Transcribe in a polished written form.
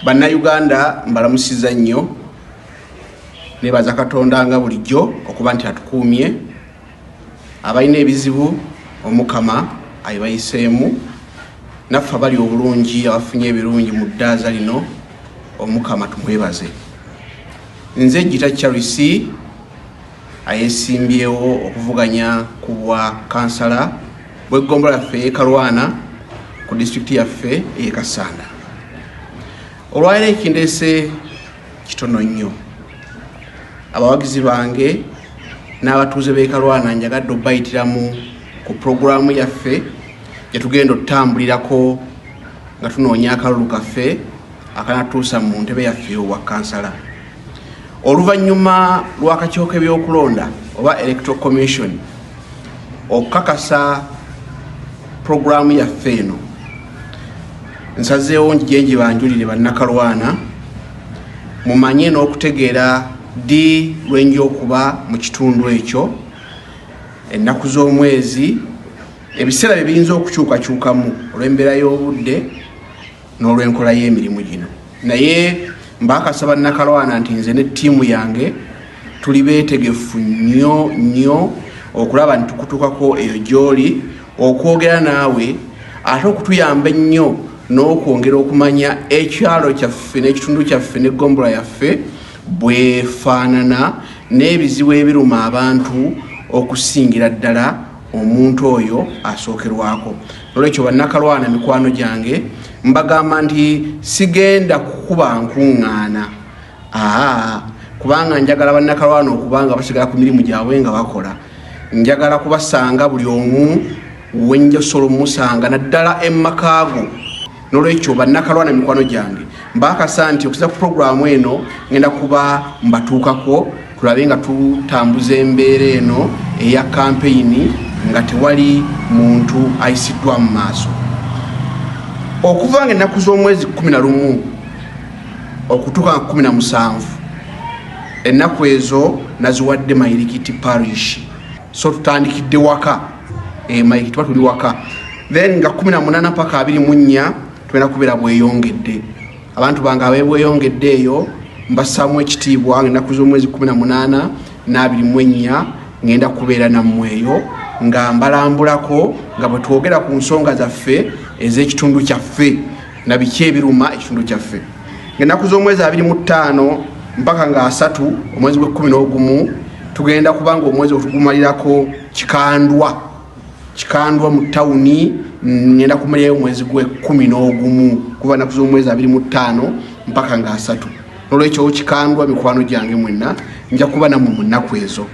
Bannayuganda mbalamusiza nnyo nebaza Katonda nga bulijjo okuba nti atukuumye abalina ebizibu omukama ayibayiseemu naffe abali obulungi abafunye ebirungi mu ddaaza lino omukama tumwebaze. Nze Gita Charles ayesimbyewo okuvuganya ku bwa kansala bw'eggombolola yaffe Kalwana ku disitulikiti yaffe e Kasanda. Olwaliro ekindeese kitono nnyo. Abawagizi bange n'abatuuze b'e Kalwana njagadde obbayitiramu ku puroguramu yaffe gyetugenda otutambulirako nga tunoonya akalulu kaffe akanatuusa mu ntebe yaffe obwa kansala. Oluvannyuma lw'akakiiko k'ebyokulonda oba Electoral Commission okukakasa puroguramu yaffe eno, nsazeewo ngigenji banjulire bannakalwana mumanye n'okutegeera ddi lwenja okuba mu kitundu ekyo, ennaku z'omwezi, ebiseera bye biyinza okukyukakyukamu olw'embeera y'obudde n'olw'enkola y'emirimu gino. Naye mbakasa bannakalwana nti nze ne ttiimu yange tuli beetegefu nnyo okulaba nti tukutuukako eyo gy'oli, okwogera naawe ate okutuyamba ennyo n'okwongera okumanya ekyalo kyaffe n'ekitundu kyaffe n'eggombolola yaffe bwefaanana n'ebizibu ebiruma abantu okusingira ddala omuntu oyo asookerwako. Olwekyo bannakalwana mikwano gyange mbagamba nti sigenda kukuba nkuŋŋaana, kubanga njagala bannakalwana okubanga basigala ku mirimu gyabwe nga bakola. Njagala kubasanga buli omu wenjosola omusanga naddala emmakaago. N'olwekyo bannakalwana mikwano gyange mbakasa nti okuza ku puroguramu eno ngenda kuba mbatuukako tulabe nga tutambuza embeera eno eya kampeyini nga tewali muntu ayisiddwa mu maaso. Okuva nga ennaku z'omwezi 11 okutuuka nga 17 ennaku ezo naziwadde Mayirikiti parish, so tutandikidde waka Mayirikiti tuba tuli waka, then nga 18 paka 24 twena kubeera bweyongedde. Abantu bange abebweyongedde eyo mbassaamu ekitiibwa ng'ennaku z'omwezi 18 na 24 ngenda kubeera nammwe eyo nga mbalambulako nga bwe twogera ku nsonga zaffe ez'ekitundu kyaffe na biki ebiruma ekitundu kyaffe. Ng'ennaku z'omwezi 25 mpaka nga 3 omwezi gwe11 tugenda kubanga omwezi otugumalirako Kikandwa mu tawuni, ngenda kumalirayo omwezi gwe11 kuva ennaku z'omwezi 25 mpaka nga 3. N'olwekyo Kikandwa mikwano gyange mwenna nja kuba nammwe mu nnaku ezo.